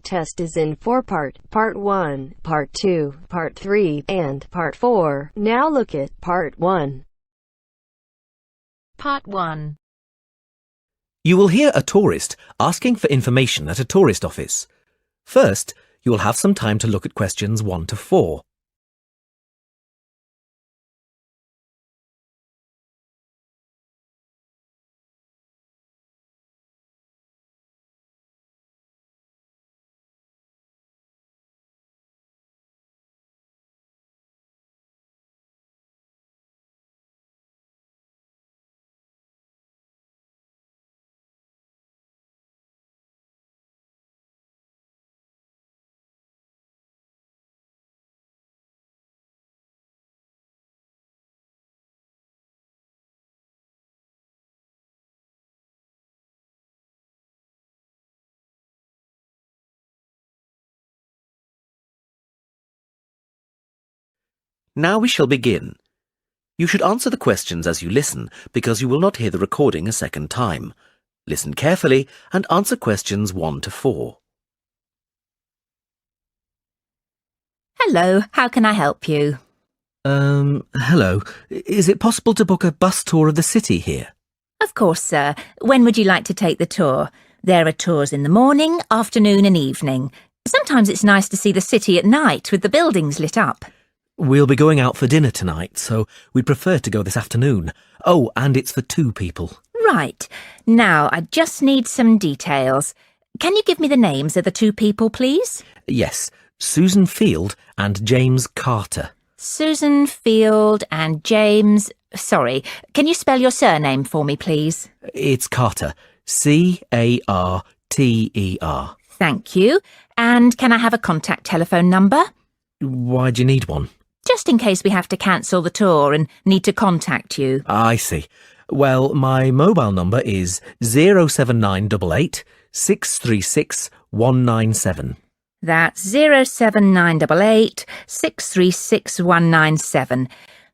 test is in 4 parts: Part 1, Part 2, Part 3, and Part 4. Now look at Part 1. Part 1. You will hear a tourist asking for information at a tourist office. First, you will have some time to look at questions 1 to 4. Now we shall begin. You should answer the questions as you listen, because you will not hear the recording a second time. Listen carefully and answer questions 1 to 4. Hello, how can I help you? Hello. Is it possible to book a bus tour of the city here? Of course, sir. When would you like to take the tour? There are tours in the morning, afternoon and evening. Sometimes it's nice to see the city at night with the buildings lit up. We'll be going out for dinner tonight, so we'd prefer to go this afternoon. Oh, and it's for 2 people. Right. Now, I just need some details. Can you give me the names of the 2 people, please? Yes, Susan Field and James Carter. Susan Field and James... Sorry, can you spell your surname for me, please? It's Carter. C-A-R-T-E-R. Thank you. And can I have a contact telephone number? Why do you need one? Just in case we have to cancel the tour and need to contact you. I see. Well, my mobile number is 07988 636 197. That's 07988 636 197.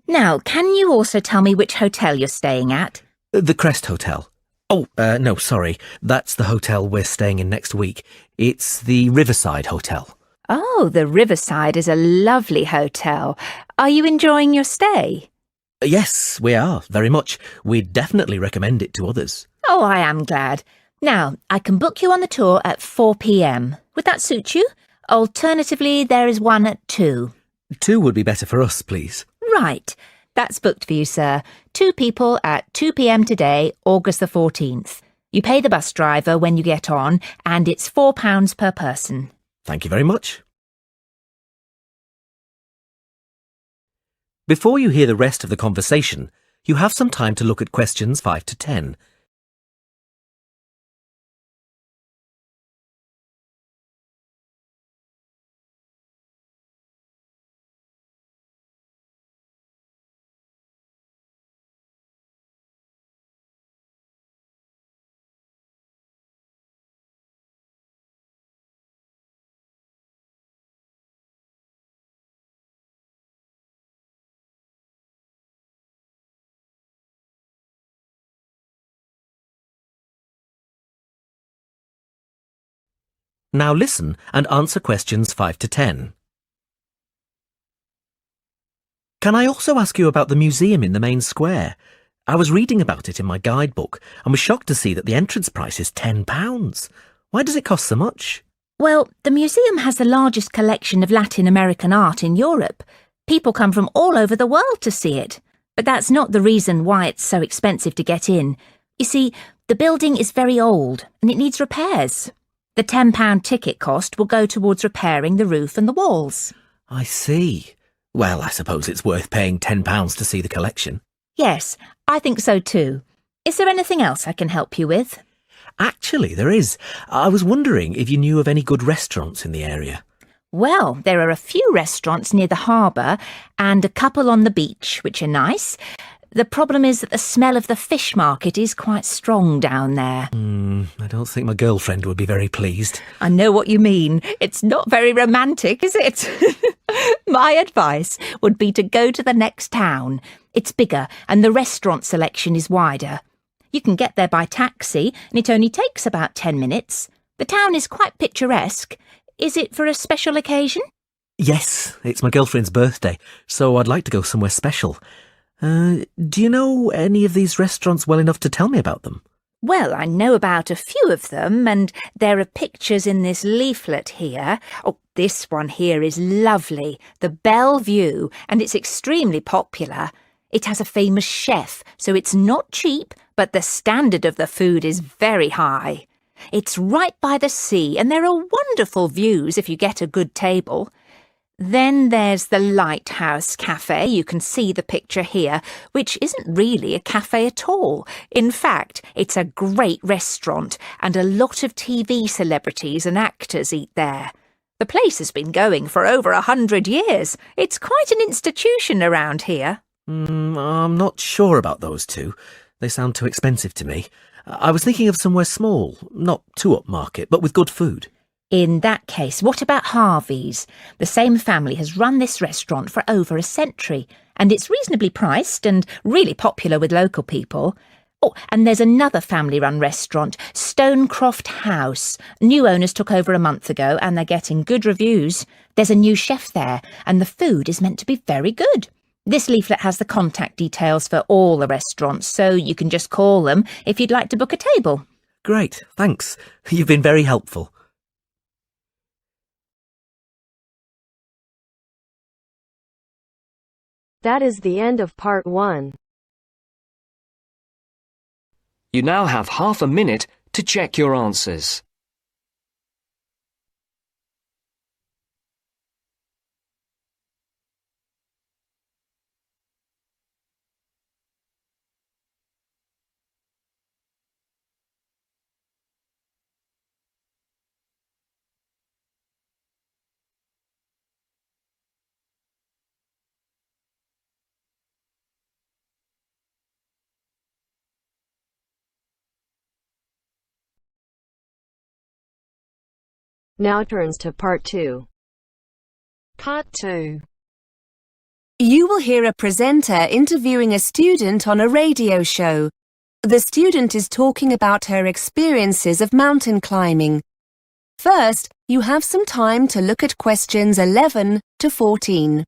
Now, can you also tell me which hotel you're staying at? The Crest Hotel. Oh, no, sorry. That's the hotel we're staying in next week. It's the Riverside Hotel. Oh, the Riverside is a lovely hotel. Are you enjoying your stay? Yes, we are, very much. We'd definitely recommend it to others. Oh, I am glad. Now, I can book you on the tour at 4 p.m. Would that suit you? Alternatively, there is one at 2. 2 would be better for us, please. Right. That's booked for you, sir. 2 people at 2 p.m. today, August the 14th. You pay the bus driver when you get on, and it's £4 per person. Thank you very much. Before you hear the rest of the conversation, you have some time to look at questions 5 to 10. Now listen and answer questions 5 to 10. Can I also ask you about the museum in the main square? I was reading about it in my guidebook and was shocked to see that the entrance price is £10. Why does it cost so much? Well, the museum has the largest collection of Latin American art in Europe. People come from all over the world to see it. But that's not the reason why it's so expensive to get in. You see, the building is very old and it needs repairs. The £10 ticket cost will go towards repairing the roof and the walls. I see. Well, I suppose it's worth paying £10 to see the collection. Yes, I think so too. Is there anything else I can help you with? Actually, there is. I was wondering if you knew of any good restaurants in the area. Well, there are a few restaurants near the harbour and a couple on the beach, which are nice. The problem is that the smell of the fish market is quite strong down there. I don't think my girlfriend would be very pleased. I know what you mean. It's not very romantic, is it? My advice would be to go to the next town. It's bigger and the restaurant selection is wider. You can get there by taxi and it only takes about 10 minutes. The town is quite picturesque. Is it for a special occasion? Yes, it's my girlfriend's birthday, so I'd like to go somewhere special. Do you know any of these restaurants well enough to tell me about them? Well, I know about a few of them, and there are pictures in this leaflet here. Oh, this one here is lovely, the Bellevue, and it's extremely popular. It has a famous chef, so it's not cheap, but the standard of the food is very high. It's right by the sea, and there are wonderful views if you get a good table. Then there's the Lighthouse Cafe. You can see the picture here, which isn't really a cafe at all. In fact, it's a great restaurant, and a lot of TV celebrities and actors eat there. The place has been going for over 100 years. It's quite an institution around here. I'm not sure about those two. They sound too expensive to me. I was thinking of somewhere small, not too upmarket, but with good food. In that case, what about Harvey's? The same family has run this restaurant for over a century, and it's reasonably priced and really popular with local people. Oh, and there's another family-run restaurant, Stonecroft House. New owners took over a month ago, and they're getting good reviews. There's a new chef there, and the food is meant to be very good. This leaflet has the contact details for all the restaurants, so you can just call them if you'd like to book a table. Great, thanks. You've been very helpful. That is the end of part 1. You now have half a minute to check your answers. Now turns to part 2. Part 2. You will hear a presenter interviewing a student on a radio show. The student is talking about her experiences of mountain climbing. First, you have some time to look at questions 11 to 14.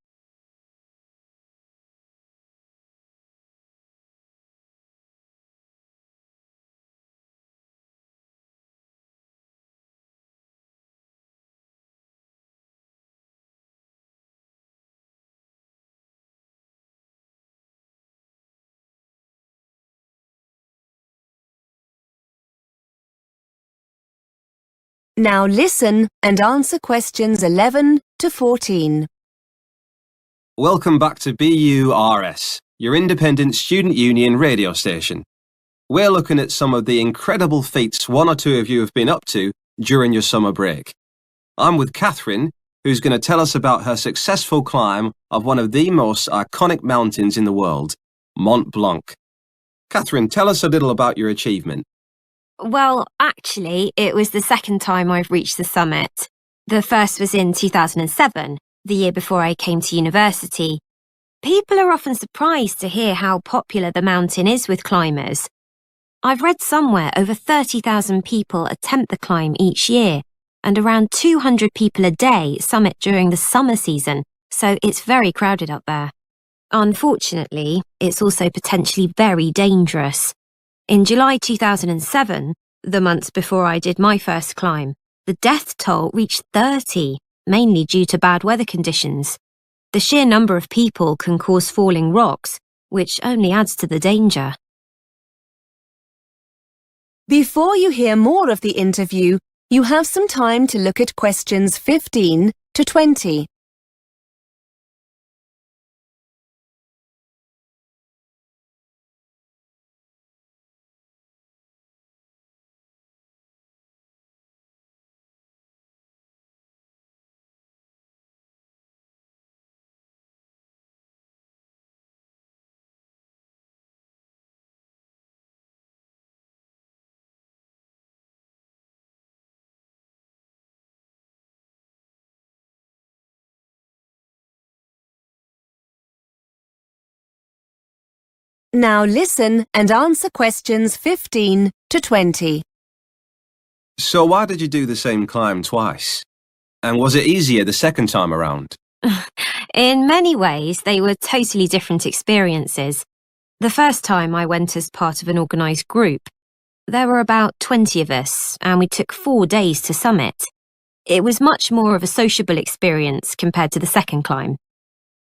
Now listen and answer questions 11 to 14. Welcome back to BURS, your independent student union radio station. We're looking at some of the incredible feats one or two of you have been up to during your summer break. I'm with Catherine, who's going to tell us about her successful climb of one of the most iconic mountains in the world, Mont Blanc. Catherine, tell us a little about your achievement. Well, actually, it was the second time I've reached the summit. The first was in 2007, the year before I came to university. People are often surprised to hear how popular the mountain is with climbers. I've read somewhere over 30,000 people attempt the climb each year, and around 200 people a day summit during the summer season, so it's very crowded up there. Unfortunately, it's also potentially very dangerous. In July 2007, the months before I did my first climb, the death toll reached 30, mainly due to bad weather conditions. The sheer number of people can cause falling rocks, which only adds to the danger. Before you hear more of the interview, you have some time to look at questions 15 to 20. Now listen and answer questions 15 to 20. So why did you do the same climb twice? And was it easier the second time around? In many ways, they were totally different experiences. The first time I went as part of an organised group. There were about 20 of us, and we took 4 days to summit. It was much more of a sociable experience compared to the second climb.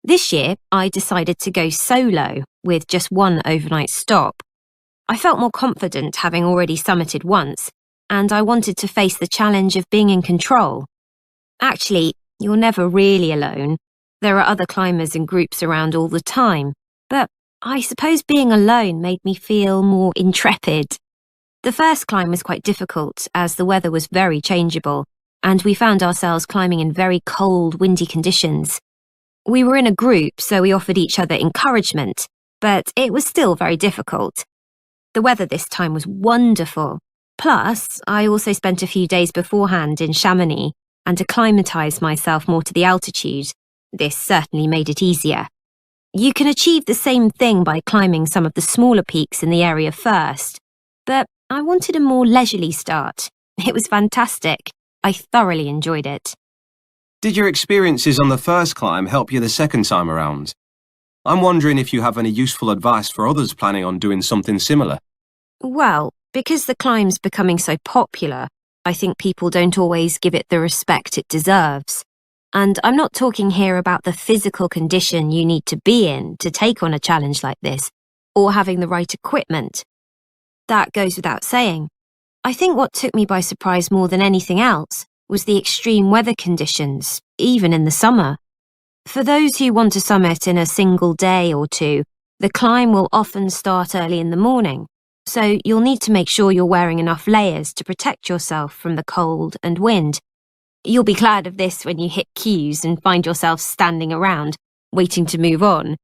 This year, I decided to go solo with just one overnight stop. I felt more confident having already summited once, and I wanted to face the challenge of being in control. Actually, you're never really alone. There are other climbers and groups around all the time, but I suppose being alone made me feel more intrepid. The first climb was quite difficult as the weather was very changeable, and we found ourselves climbing in very cold, windy conditions. We were in a group, so we offered each other encouragement, but it was still very difficult. The weather this time was wonderful. Plus, I also spent a few days beforehand in Chamonix and acclimatised myself more to the altitude. This certainly made it easier. You can achieve the same thing by climbing some of the smaller peaks in the area first, but I wanted a more leisurely start. It was fantastic. I thoroughly enjoyed it. Did your experiences on the first climb help you the second time around? I'm wondering if you have any useful advice for others planning on doing something similar. Well, because the climb's becoming so popular, I think people don't always give it the respect it deserves. And I'm not talking here about the physical condition you need to be in to take on a challenge like this, or having the right equipment. That goes without saying. I think what took me by surprise more than anything else was the extreme weather conditions, even in the summer. For those who want to summit in a single day or two, the climb will often start early in the morning, so you'll need to make sure you're wearing enough layers to protect yourself from the cold and wind. You'll be glad of this when you hit queues and find yourself standing around, waiting to move on.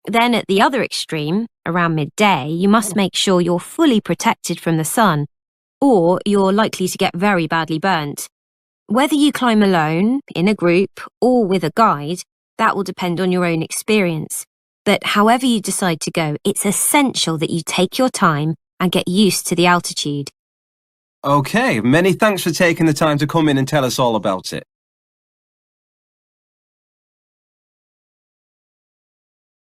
Then at the other extreme, around midday, you must make sure you're fully protected from the sun, or you're likely to get very badly burnt. Whether you climb alone, in a group, or with a guide, that will depend on your own experience. But however you decide to go, it's essential that you take your time and get used to the altitude. OK, many thanks for taking the time to come in and tell us all about it.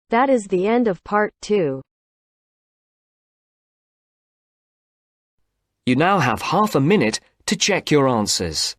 That is the end of part 2. You now have half a minute to check your answers.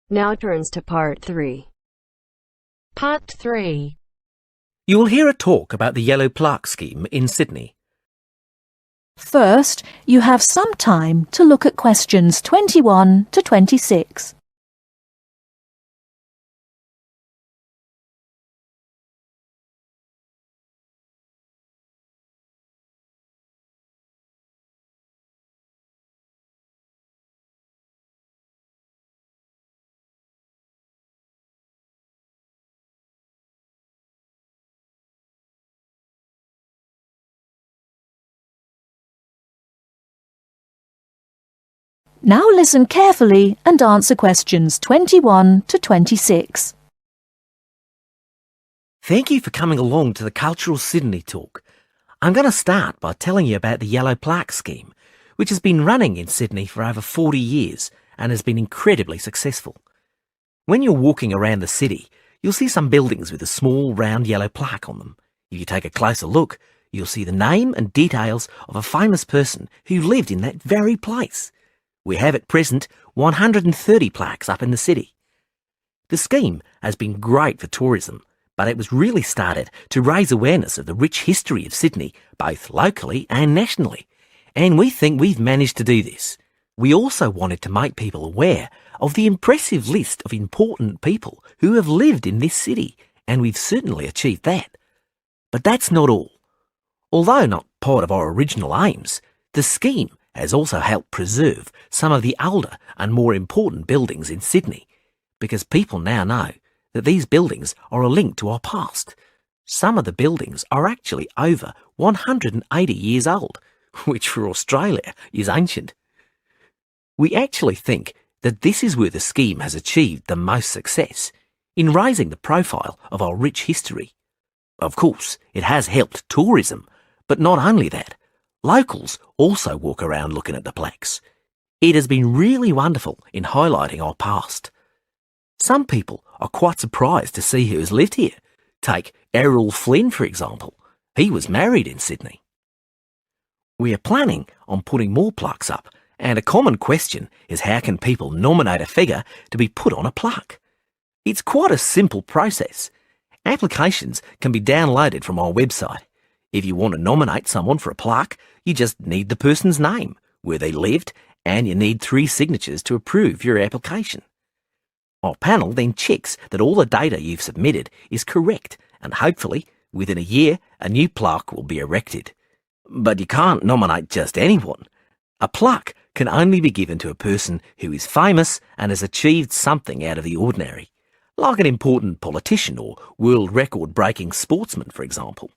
Now turns to part 3. Part 3. You will hear a talk about the Yellow Plaque Scheme in Sydney. First, you have some time to look at questions 21 to 26. Now listen carefully and answer questions 21 to 26. Thank you for coming along to the Cultural Sydney talk. I'm going to start by telling you about the Yellow Plaque Scheme, which has been running in Sydney for over 40 years and has been incredibly successful. When you're walking around the city, you'll see some buildings with a small round yellow plaque on them. If you take a closer look, you'll see the name and details of a famous person who lived in that very place. We have at present 130 plaques up in the city. The scheme has been great for tourism, but it was really started to raise awareness of the rich history of Sydney, both locally and nationally. And we think we've managed to do this. We also wanted to make people aware of the impressive list of important people who have lived in this city, and we've certainly achieved that. But that's not all. Although not part of our original aims, the scheme has also helped preserve some of the older and more important buildings in Sydney, because people now know that these buildings are a link to our past. Some of the buildings are actually over 180 years old, which for Australia is ancient. We actually think that this is where the scheme has achieved the most success, in raising the profile of our rich history. Of course, it has helped tourism, but not only that. Locals also walk around looking at the plaques. It has been really wonderful in highlighting our past. Some people are quite surprised to see who has lived here. Take Errol Flynn, for example. He was married in Sydney. We are planning on putting more plaques up, and a common question is how can people nominate a figure to be put on a plaque? It's quite a simple process. Applications can be downloaded from our website. If you want to nominate someone for a plaque, you just need the person's name, where they lived, and you need 3 signatures to approve your application. Our panel then checks that all the data you've submitted is correct, and hopefully, within a year, a new plaque will be erected. But you can't nominate just anyone. A plaque can only be given to a person who is famous and has achieved something out of the ordinary, like an important politician or world record-breaking sportsman, for example.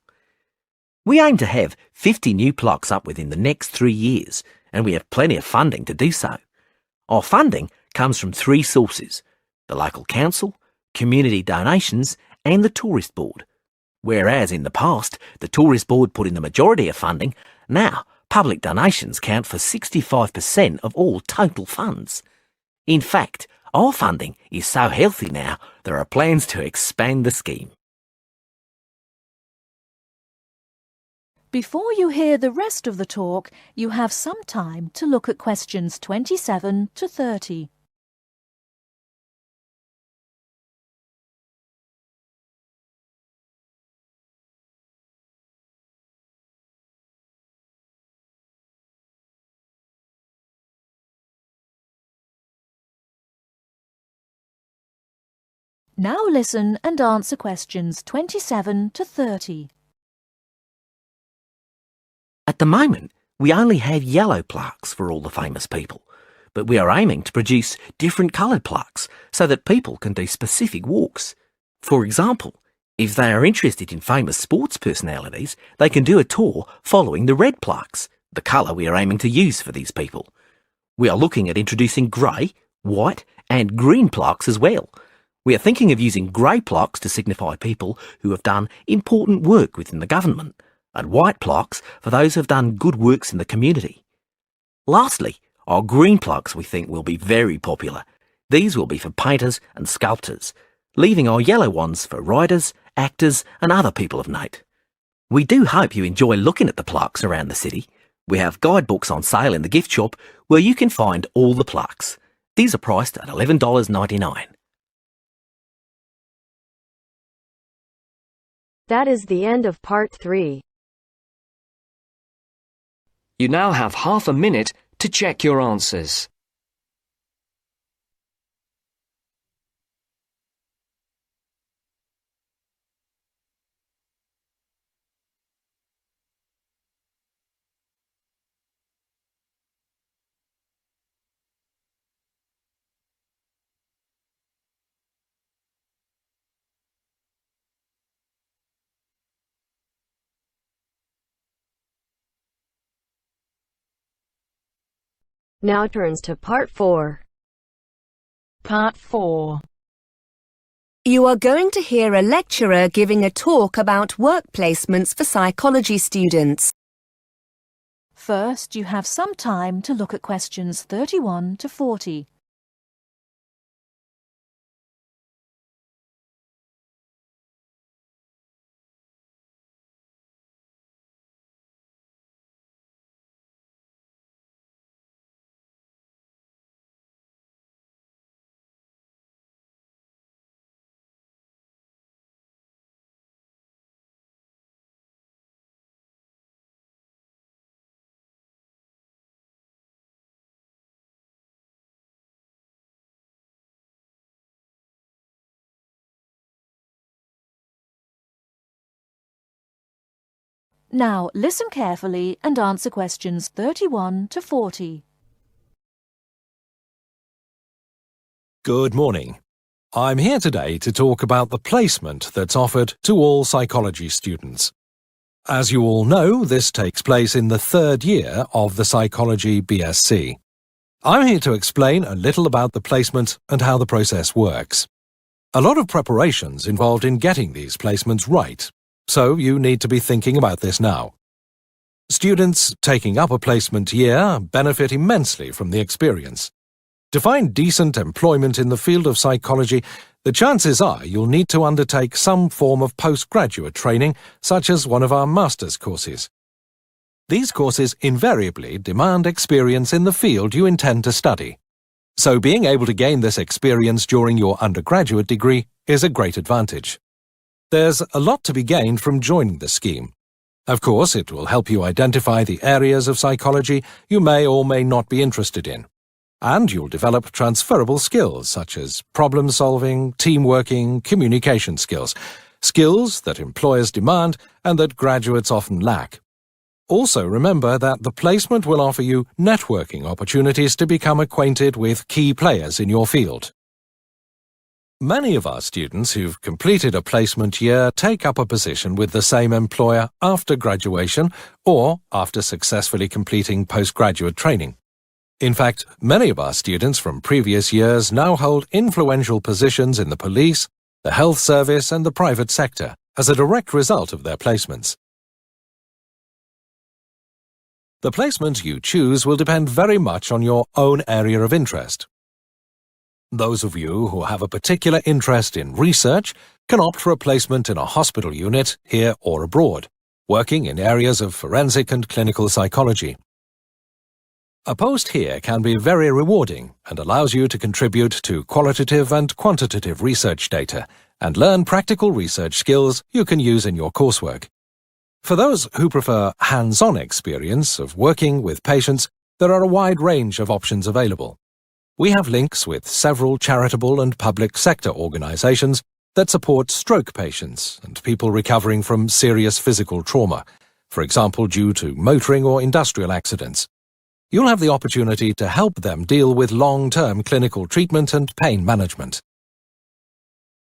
We aim to have 50 new plaques up within the next 3 years, and we have plenty of funding to do so. Our funding comes from 3 sources: the local council, community donations, and the tourist board. Whereas in the past, the tourist board put in the majority of funding, now public donations count for 65% of all total funds. In fact, our funding is so healthy now, there are plans to expand the scheme. Before you hear the rest of the talk, you have some time to look at questions 27 to 30. Now listen and answer questions 27 to 30. At the moment, we only have yellow plaques for all the famous people, but we are aiming to produce different coloured plaques so that people can do specific walks. For example, if they are interested in famous sports personalities, they can do a tour following the red plaques, the colour we are aiming to use for these people. We are looking at introducing grey, white and green plaques as well. We are thinking of using grey plaques to signify people who have done important work within the government, and white plaques for those who have done good works in the community. Lastly, our green plaques we think will be very popular. These will be for painters and sculptors, leaving our yellow ones for writers, actors and other people of note. We do hope you enjoy looking at the plaques around the city. We have guidebooks on sale in the gift shop where you can find all the plaques. These are priced at $11.99. That is the end of part 3. You now have half a minute to check your answers. Now turns to part 4. Part 4. You are going to hear a lecturer giving a talk about work placements for psychology students. First, you have some time to look at questions 31 to 40. Now listen carefully and answer questions 31 to 40. Good morning. I'm here today to talk about the placement that's offered to all psychology students. As you all know, this takes place in the third year of the Psychology BSc. I'm here to explain a little about the placement and how the process works. A lot of preparation's involved in getting these placements right, so you need to be thinking about this now. Students taking up a placement year benefit immensely from the experience. To find decent employment in the field of psychology, the chances are you'll need to undertake some form of postgraduate training, such as one of our master's courses. These courses invariably demand experience in the field you intend to study. So being able to gain this experience during your undergraduate degree is a great advantage. There's a lot to be gained from joining the scheme. Of course, it will help you identify the areas of psychology you may or may not be interested in. And you'll develop transferable skills such as problem-solving, team-working, communication skills. Skills that employers demand and that graduates often lack. Also remember that the placement will offer you networking opportunities to become acquainted with key players in your field. Many of our students who've completed a placement year take up a position with the same employer after graduation or after successfully completing postgraduate training. In fact, many of our students from previous years now hold influential positions in the police, the health service and the private sector as a direct result of their placements. The placement you choose will depend very much on your own area of interest. Those of you who have a particular interest in research can opt for a placement in a hospital unit here or abroad, working in areas of forensic and clinical psychology. A post here can be very rewarding and allows you to contribute to qualitative and quantitative research data and learn practical research skills you can use in your coursework. For those who prefer hands-on experience of working with patients, there are a wide range of options available. We have links with several charitable and public sector organizations that support stroke patients and people recovering from serious physical trauma, for example due to motoring or industrial accidents. You'll have the opportunity to help them deal with long-term clinical treatment and pain management.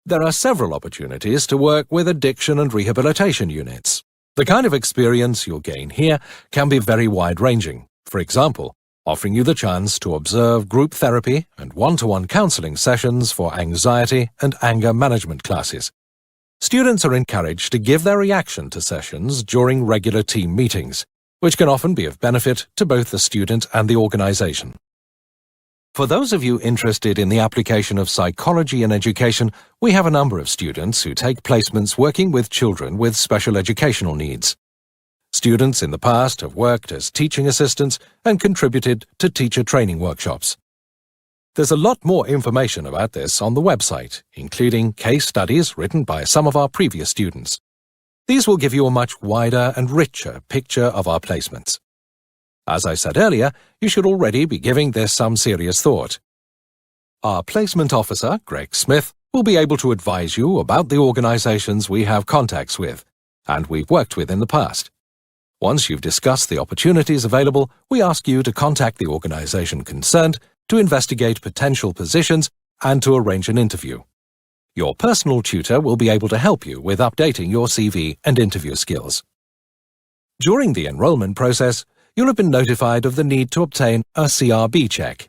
There are several opportunities to work with addiction and rehabilitation units. The kind of experience you'll gain here can be very wide-ranging. For example, offering you the chance to observe group therapy and one-to-one counseling sessions for anxiety and anger management classes. Students are encouraged to give their reaction to sessions during regular team meetings, which can often be of benefit to both the student and the organization. For those of you interested in the application of psychology in education, we have a number of students who take placements working with children with special educational needs. Students in the past have worked as teaching assistants and contributed to teacher training workshops. There's a lot more information about this on the website, including case studies written by some of our previous students. These will give you a much wider and richer picture of our placements. As I said earlier, you should already be giving this some serious thought. Our placement officer, Greg Smith, will be able to advise you about the organizations we have contacts with, and we've worked with in the past. Once you've discussed the opportunities available, we ask you to contact the organization concerned to investigate potential positions and to arrange an interview. Your personal tutor will be able to help you with updating your CV and interview skills. During the enrollment process, you'll have been notified of the need to obtain a CRB check.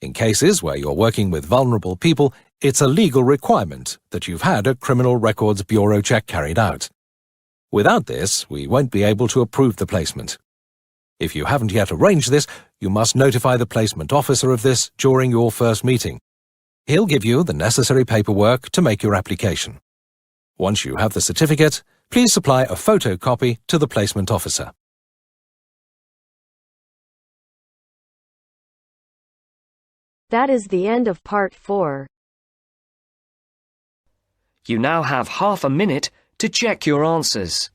In cases where you're working with vulnerable people, it's a legal requirement that you've had a Criminal Records Bureau check carried out. Without this, we won't be able to approve the placement. If you haven't yet arranged this, you must notify the placement officer of this during your first meeting. He'll give you the necessary paperwork to make your application. Once you have the certificate, please supply a photocopy to the placement officer. That is the end of part 4. You now have half a minute to check your answers.